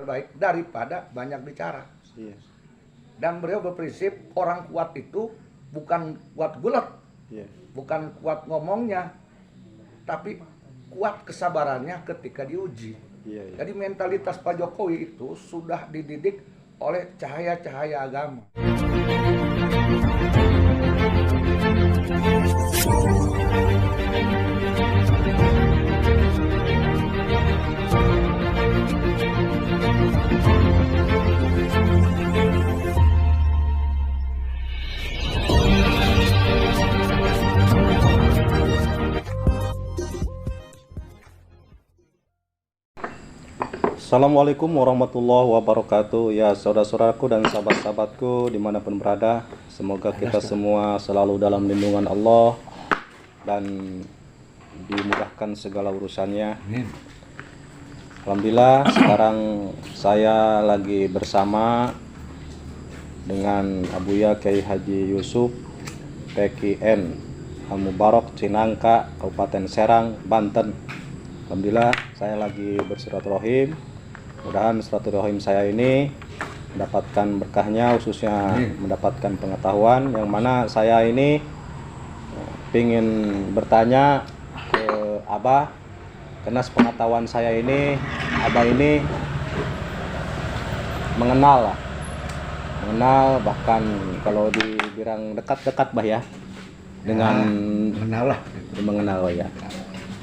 terbaik daripada banyak bicara. Iya. Dan beliau berprinsip orang kuat itu bukan kuat gulat, Iya. bukan kuat ngomongnya, tapi kuat kesabarannya ketika diuji. Iya, iya. Jadi mentalitas Pak Jokowi itu sudah dididik oleh cahaya-cahaya agama. Assalamualaikum warahmatullahi wabarakatuh. Ya saudara-saudaraku dan sahabat-sahabatku dimanapun berada, semoga kita semua selalu dalam lindungan Allah dan dimudahkan segala urusannya. Amin. Alhamdulillah, sekarang saya lagi bersama dengan Abuya Kiai Haji Yusuf PKN Al-Mubarak Cinangka, Kabupaten Serang, Banten. Alhamdulillah, saya lagi bersilaturahim. Mudah-mudahan silaturahim saya ini mendapatkan berkahnya, khususnya mendapatkan pengetahuan yang mana saya ini ingin bertanya ke Abah, karena sepengetahuan saya ini Abah ini mengenal bahkan kalau dibilang dekat-dekat Bah ya, dengan mengenal ya.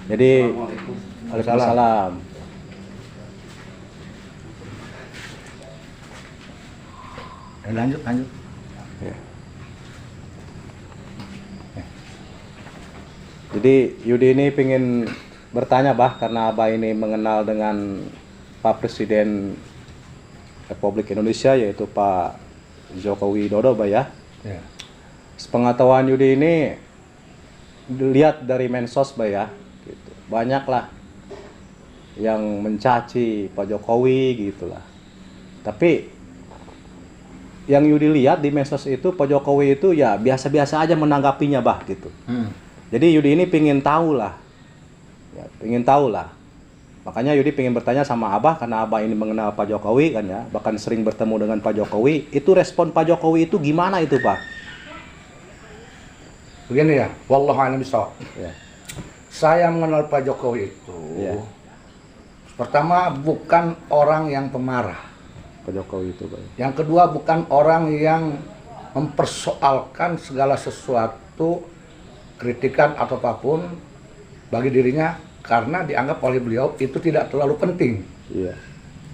Jadi Waalaikumsalam. Lanjut. Ya. Jadi Yudi ini pengen bertanya Bah, karena Abah ini mengenal dengan Pak Presiden Republik Indonesia, yaitu Pak Joko Widodo Bah ya. Ya. Sepengetahuan Yudi ini dilihat dari medsos Bah ya, gitu. Banyaklah yang mencaci Pak Jokowi gitulah. Tapi yang Yudi lihat di medsos itu Pak Jokowi itu ya biasa-biasa aja menanggapinya Bah gitu. Jadi Yudi ini pengen tahu lah. Makanya Yudi pengen bertanya sama Abah, karena Abah ini mengenal Pak Jokowi kan ya, bahkan sering bertemu dengan Pak Jokowi. Itu respon Pak Jokowi itu gimana itu Pak? Begini ya, wallahu a'lam bishawab. Ya. Saya mengenal Pak Jokowi itu, pertama bukan orang yang pemarah. Pak Jokowi itu Pak. Yang kedua bukan orang yang mempersoalkan segala sesuatu, kritikan atau apapun bagi dirinya, karena dianggap oleh beliau itu tidak terlalu penting. Iya.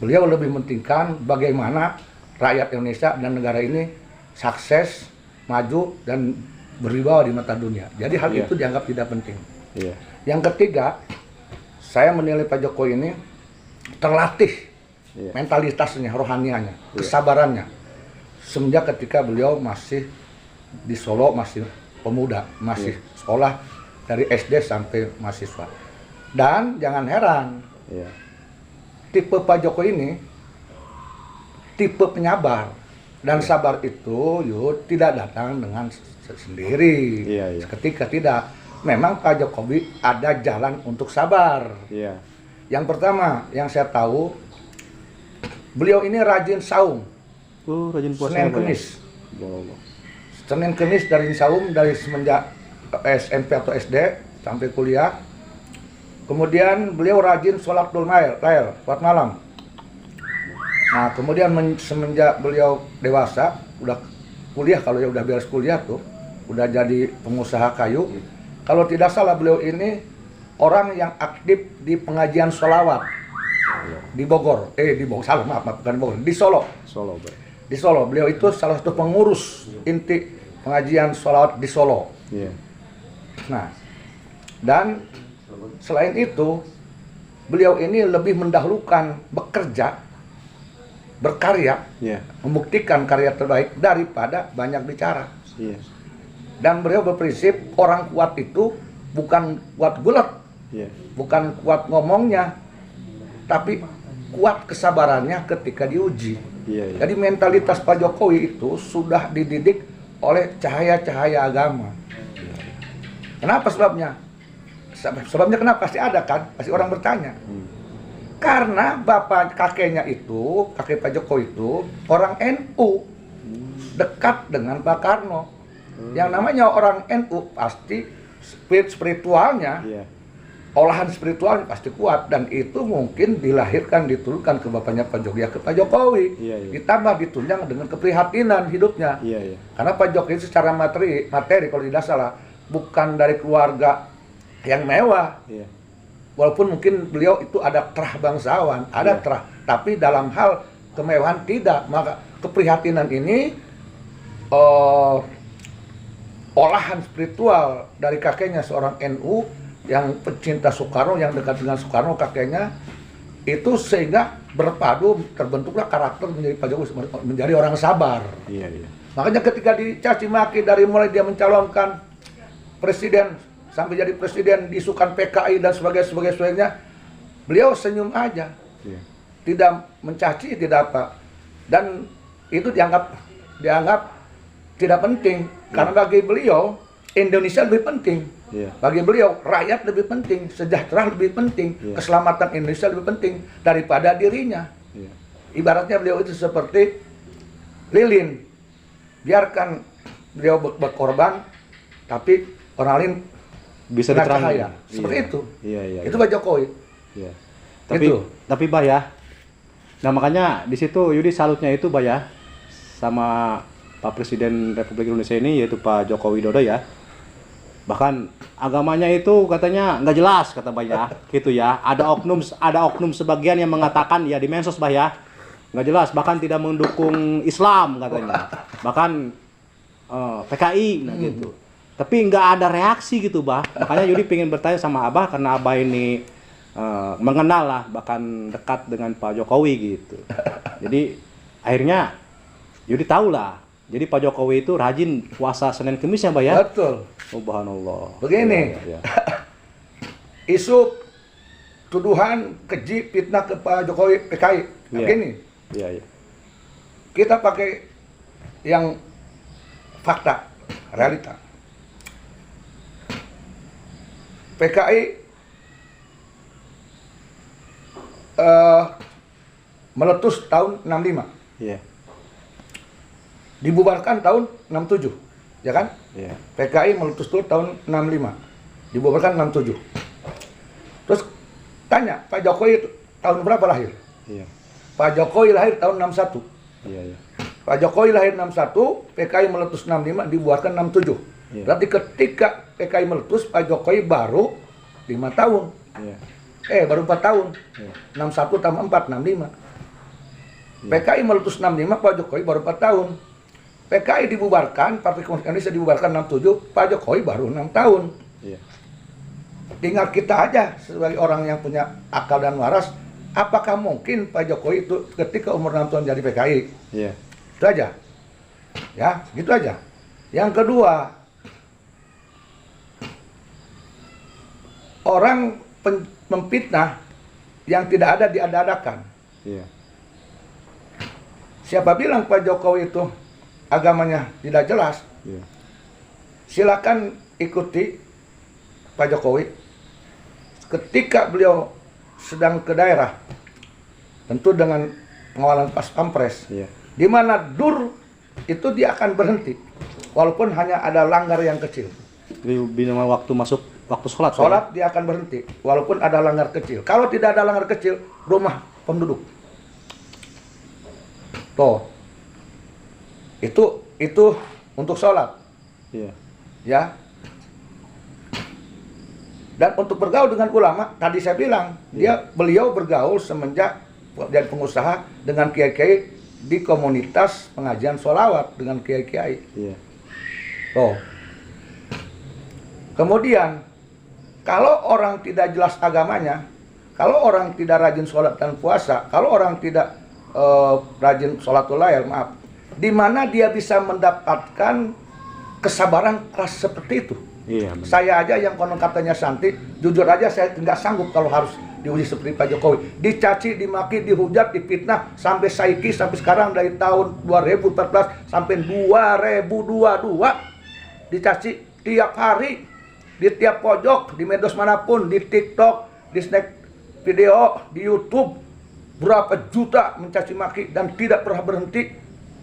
Beliau lebih mementingkan bagaimana rakyat Indonesia dan negara ini sukses, maju, dan berwibawa di mata dunia. Jadi hal itu dianggap tidak penting. Iya. Yang ketiga, saya menilai Pak Jokowi ini terlatih mentalitasnya, rohanianya, kesabarannya. Semenjak ketika beliau masih di Solo, masih pemuda, masih sekolah dari SD sampai mahasiswa. Dan jangan heran, tipe Pak Jokowi ini tipe penyabar. Dan sabar itu tidak datang dengan sendiri. Seketika tidak. Memang Pak Jokowi ada jalan untuk sabar. Yang pertama yang saya tahu, beliau ini rajin saum. Rajin puasa. Senin Kemis. Senin Kemis dari saum dari semenjak SMP atau SD sampai kuliah. Kemudian beliau rajin sholat lail, sholat malam. Nah, kemudian semenjak beliau dewasa, udah kuliah, kalau ya udah beres kuliah tuh, udah jadi pengusaha kayu. Kalau tidak salah beliau ini orang yang aktif di pengajian sholawat di Bogor, di Solo. Di Solo, beliau itu salah satu pengurus inti pengajian sholawat di Solo. Nah, dan selain itu, beliau ini lebih mendahulukan bekerja, berkarya, membuktikan karya terbaik daripada banyak bicara. Dan beliau berprinsip orang kuat itu bukan kuat gulat, bukan kuat ngomongnya, tapi kuat kesabarannya ketika diuji. Jadi mentalitas Pak Jokowi itu sudah dididik oleh cahaya-cahaya agama. Kenapa sebabnya? Sebabnya kenapa? Pasti ada kan? Pasti orang bertanya. Karena bapak kakeknya itu, kakek Pak Jokowi itu orang NU, dekat dengan Pak Karno. Yang namanya orang NU pasti spiritualnya, Iya. olahan spiritualnya pasti kuat, dan itu mungkin dilahirkan, diturunkan ke bapaknya Pak Jokowi, ya ke Pak Jokowi. Iya, iya. Ditambah ditunjang dengan keprihatinan hidupnya. Iya, iya. Karena Pak Jokowi secara materi kalau tidak salah bukan dari keluarga yang mewah. Iya. Walaupun mungkin beliau itu ada terah bangsawan, ada Iya. terah, tapi dalam hal kemewahan tidak. Maka keprihatinan ini olahan spiritual dari kakeknya seorang NU yang pecinta Soekarno, yang dekat dengan Soekarno kakeknya, itu sehingga berpadu terbentuklah karakter menjadi Pak Jokowi, menjadi orang sabar. Iya, iya. Makanya ketika dicaci maki dari mulai dia mencalonkan presiden sampai jadi presiden, diisukan PKI dan sebagainya, beliau senyum aja, Iya. tidak mencaci, tidak apa, dan itu dianggap tidak penting, karena bagi beliau Indonesia lebih penting, Iya. bagi beliau rakyat lebih penting, sejahtera lebih penting, Iya. keselamatan Indonesia lebih penting daripada dirinya. Iya. Ibaratnya beliau itu seperti lilin, biarkan beliau berkorban, tapi orang lain Bisa kena diterangi. cahaya. Seperti Iya. itu. Iya, iya. Itu Pak Jokowi. Iya. Tapi Gitu. Bah ya. Nah, makanya di situ Yudi salutnya itu Bah ya sama Pak Presiden Republik Indonesia ini, yaitu Pak Joko Widodo ya. Bahkan agamanya itu katanya nggak jelas kata Bah ya. Gitu ya. Ada oknum sebagian yang mengatakan ya di medsos Bah ya. Nggak jelas, bahkan tidak mendukung Islam katanya. Bahkan PKI nah gitu. Tapi nggak ada reaksi gitu Bah. Makanya Yudi pengen bertanya sama Abah, karena Abah ini mengenal lah, bahkan dekat dengan Pak Jokowi gitu. Jadi akhirnya Yudi tahu lah. Jadi Pak Jokowi itu rajin puasa Senin Kemis ya Bah ya. Betul. Subhanallah. Begini. Ya, ya, ya. Isu tuduhan keji fitnah ke Pak Jokowi PKI. Iya. Begini, Iya, iya. kita pakai yang fakta, realita. PKI meletus tahun 65, Iya. dibubarkan tahun 67, ya kan? Iya. PKI meletus tuh tahun 65, dibubarkan 67. Terus tanya, Pak Jokowi tahun berapa lahir? Iya. Pak Jokowi lahir tahun 61. Iya, iya. Pak Jokowi lahir 61, PKI meletus 65, dibubarkan 67. Iya. Berarti ketika PKI meletus, Pak Jokowi baru 5 tahun. Iya. Baru 4 tahun. Iya. 61 tambah 4, 65. Iya. PKI meletus 65, Pak Jokowi baru 4 tahun. PKI dibubarkan, Partai Komunis Indonesia dibubarkan 67, Pak Jokowi baru 6 tahun. Iya. Tinggal kita aja sebagai orang yang punya akal dan waras, apakah mungkin Pak Jokowi itu ketika umur 6 tahun jadi PKI? Iya. Itu aja. Ya, gitu aja. Yang kedua, orang memfitnah yang tidak ada diada-adakan. Iya. Siapa bilang Pak Jokowi itu agamanya tidak jelas? Iya. Silakan ikuti Pak Jokowi. Ketika beliau sedang ke daerah, tentu dengan pengawalan Pas Pampres, Iya. di mana dur itu dia akan berhenti, walaupun hanya ada langgar yang kecil. Jadi bina waktu masuk waktu sholat. Sholat dia akan berhenti, walaupun ada langgar kecil. Kalau tidak ada langgar kecil, rumah penduduk. Tuh, itu untuk sholat, Iya. ya. Dan untuk bergaul dengan ulama, tadi saya bilang, beliau bergaul semenjak jadi pengusaha dengan kiai-kiai di komunitas pengajian sholawat dengan kiai-kiai. Iya. Tuh. Kemudian, kalau orang tidak jelas agamanya, kalau orang tidak rajin sholat dan puasa, kalau orang tidak rajin sholatul lail, maaf, di mana dia bisa mendapatkan kesabaran keras seperti itu? Iya. Benar. Saya aja yang konon katanya santai, jujur aja saya nggak sanggup kalau harus diuji seperti Pak Jokowi. Dicaci, dimaki, dihujat, difitnah, sampai saiki, sampai sekarang dari tahun 2014 sampai 2022, dicaci tiap hari, di tiap pojok, di medsos manapun, di TikTok, di snack video di YouTube berapa juta mencaci maki dan tidak pernah berhenti.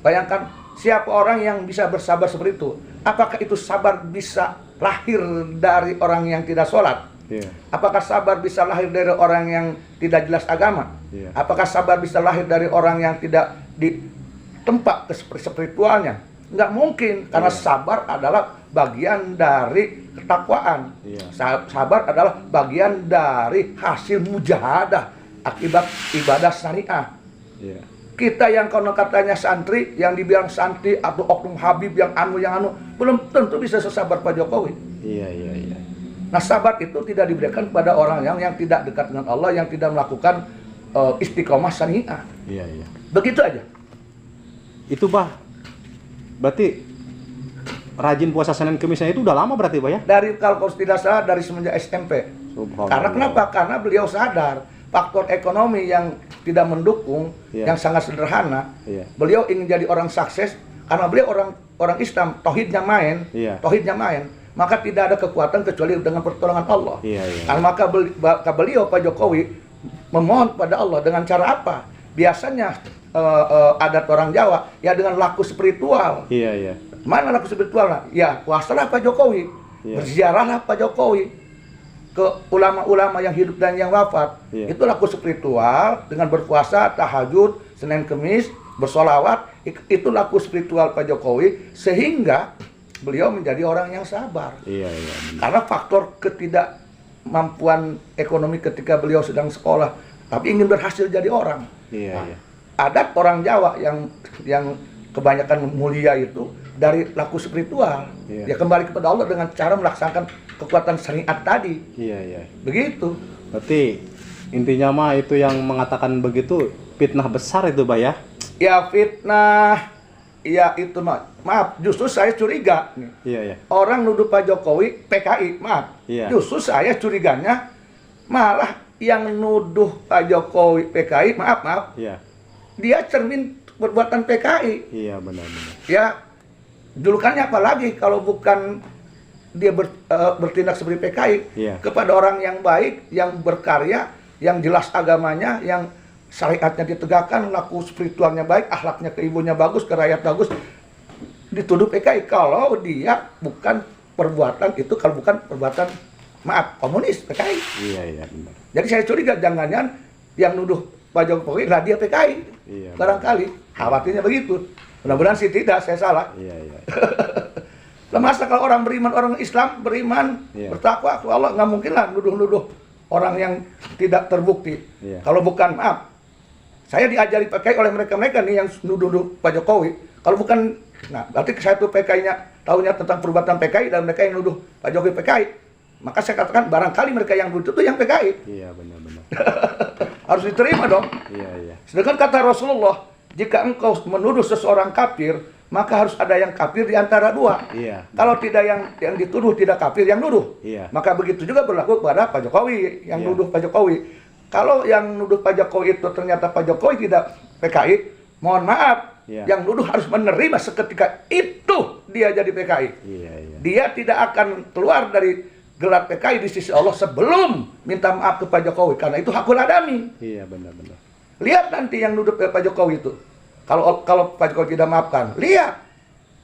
Bayangkan siapa orang yang bisa bersabar seperti itu? Apakah itu sabar bisa lahir dari orang yang tidak sholat? Iya. Apakah sabar bisa lahir dari orang yang tidak jelas agama? Iya. Apakah sabar bisa lahir dari orang yang tidak ditempa ke spiritualnya? Nggak mungkin, karena sabar adalah bagian dari ketakwaan. Iya. Sabar adalah bagian dari hasil mujahadah akibat ibadah syariah. Iya. Kita yang konon katanya santri, yang dibilang santri atau oknum Habib yang anu, belum tentu bisa sesabar Pak Jokowi. Iya, iya, iya. Nah, sabar itu tidak diberikan kepada orang yang tidak dekat dengan Allah, yang tidak melakukan istiqomah syariah. Iya, iya. Begitu aja. Itu Bah, berarti rajin puasa Senin Kemisnya itu udah lama berarti Bah ya? Dari kalau tidak salah dari semenjak SMP. Subhanallah. Karena kenapa? Karena beliau sadar faktor ekonomi yang tidak mendukung, Iya. yang sangat sederhana. Iya. Beliau ingin jadi orang sukses karena beliau orang Islam, tauhidnya main, Iya. tauhidnya main. Maka tidak ada kekuatan kecuali dengan pertolongan Allah. Iya, iya. Nah, maka beliau Pak Jokowi memohon pada Allah dengan cara apa? Biasanya adat orang Jawa ya dengan laku spiritual. Iya, iya. Mana laku spiritual? Ya puasalah Pak Jokowi, Iya. berziarahlah Pak Jokowi ke ulama-ulama yang hidup dan yang wafat. Iya. Itu laku spiritual dengan berpuasa, tahajud, Senin Kemis, bersolawat. Itu laku spiritual Pak Jokowi sehingga beliau menjadi orang yang sabar. Iya, iya. Karena faktor ketidakmampuan ekonomi ketika beliau sedang sekolah, tapi ingin berhasil jadi orang. Iya, Nah, iya. adat orang Jawa yang kebanyakan mulia itu dari laku spiritual. Iya. Dia kembali kepada Allah dengan cara melaksanakan kekuatan syariat tadi. Iya, iya. Begitu. Berarti intinya mah itu yang mengatakan begitu fitnah besar itu Bah ya? Ya fitnah, ya itu maaf, justru saya curiga nih. Iya, iya. Orang nuduh Pak Jokowi PKI, maaf. Iya. Justru saya curiganya malah yang nuduh Pak Jokowi PKI, maaf. Iya. Dia cermin perbuatan PKI. Iya, benar-benar. Ya, julukannya apa lagi kalau bukan dia bertindak seperti PKI Iya. kepada orang yang baik, yang berkarya, yang jelas agamanya, yang syariatnya ditegakkan, laku spiritualnya baik, akhlaknya ke ibunya bagus, ke rakyat bagus, dituduh PKI kalau dia bukan perbuatan itu, kalau bukan perbuatan maaf komunis PKI. Iya, iya, benar. Jadi saya curiga jangan-jangan yang nuduh Pak Jokowi lah dia PKI. Iya, Barangkali khawatirnya begitu. Mudah-mudahan sih tidak, saya salah. Iya, iya. Lah masa kalau orang beriman, orang Islam beriman, Iya. bertakwa ke Allah, nggak mungkin lah nuduh-nuduh orang yang tidak terbukti. Iya. Kalau bukan, maaf, saya diajari PKI oleh mereka-mereka nih yang nuduh-nuduh Pak Jokowi. Kalau bukan, nah berarti saya tuh PKI-nya tahunya tentang perbuatan PKI dan mereka yang nuduh Pak Jokowi PKI. Maka saya katakan barangkali mereka yang nuduh itu yang PKI. Iya, benar-benar. Harus diterima dong. Iya, iya. Sedangkan kata Rasulullah, jika engkau menuduh seseorang kafir, maka harus ada yang kafir di antara dua. Iya. Kalau tidak yang dituduh tidak kafir, yang nuduh. Iya. Maka begitu juga berlaku kepada Pak Jokowi, yang Iya. nuduh Pak Jokowi. Kalau yang nuduh Pak Jokowi itu ternyata Pak Jokowi tidak PKI, mohon maaf, Iya. yang nuduh harus menerima seketika itu dia jadi PKI. Iya, iya. Dia tidak akan keluar dari gelar PKI di sisi Allah sebelum minta maaf ke Pak Jokowi, karena itu hakul adami. Iya, benar-benar. Lihat nanti yang nuduh Pak Jokowi itu. Kalau Pak Jokowi tidak maafkan, lihat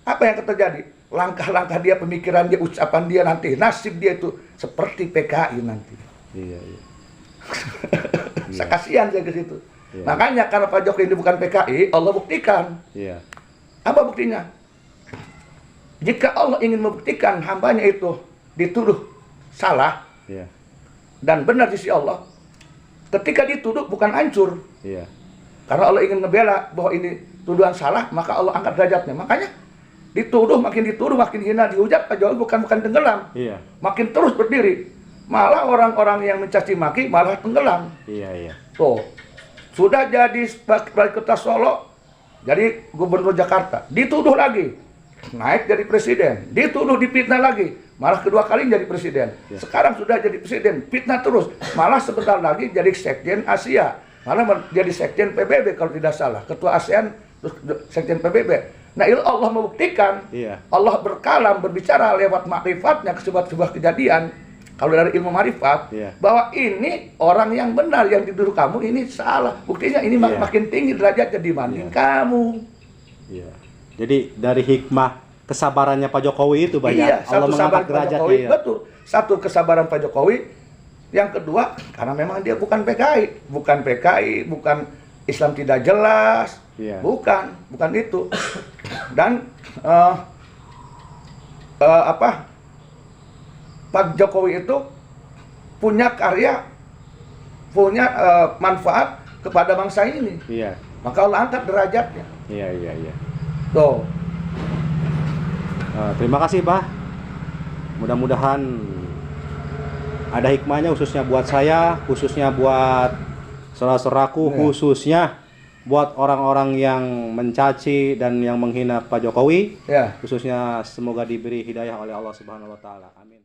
apa yang akan terjadi. Langkah-langkah dia, pemikiran dia, ucapan dia nanti, nasib dia itu seperti PKI nanti. Iya, iya. Saya kasihan saya ke situ. Iya. Makanya karena Pak Jokowi ini bukan PKI, Allah buktikan. Iya. Apa buktinya? Jika Allah ingin membuktikan hambanya itu dituduh salah Iya. dan benar di sisi Allah, ketika dituduh bukan hancur. Iya. Karena Allah ingin ngebela bahwa ini tuduhan salah, maka Allah angkat derajatnya. Makanya dituduh, makin hina, dihujat, Pak Jokowi bukan tenggelam. Iya. Makin terus berdiri. Malah orang-orang yang mencaci maki malah tenggelam. Iya, iya. Tuh, sudah jadi wali kota Solo, jadi gubernur Jakarta, dituduh lagi, naik jadi presiden, dituduh dipitnah lagi, malah kedua kali jadi presiden. Ya. Sekarang sudah jadi presiden, fitnah terus, malah sebentar lagi jadi sekjen Asia, malah jadi sekjen PBB kalau tidak salah, ketua ASEAN, terus sekjen PBB. Nah, itu Allah membuktikan, Iya. Allah berkalam, berbicara lewat makrifatnya, sebuah kejadian. kalau dari ilmu marifat, Iya. bahwa ini orang yang benar, yang dituduh kamu ini salah. Buktinya ini Iya. makin tinggi derajatnya dibanding kamu. Iya. Jadi dari hikmah kesabarannya Pak Jokowi itu banyak. Iya, Allah satu mengangkat sabar Pak derajatnya Jokowi, ya. betul. Satu kesabaran Pak Jokowi. Yang kedua, karena memang dia bukan PKI, bukan Islam tidak jelas, Iya. bukan itu. Dan Pak Jokowi itu punya karya, punya manfaat kepada bangsa ini. Iya. Maka Allah angkat derajatnya. Iya. Tuh. Terima kasih Pak. Mudah-mudahan ada hikmahnya khususnya buat saya, khususnya buat saudara-saudaraku, Iya. khususnya buat orang-orang yang mencaci dan yang menghina Pak Jokowi. Ya. Khususnya semoga diberi hidayah oleh Allah Subhanahu wa taala. Amin.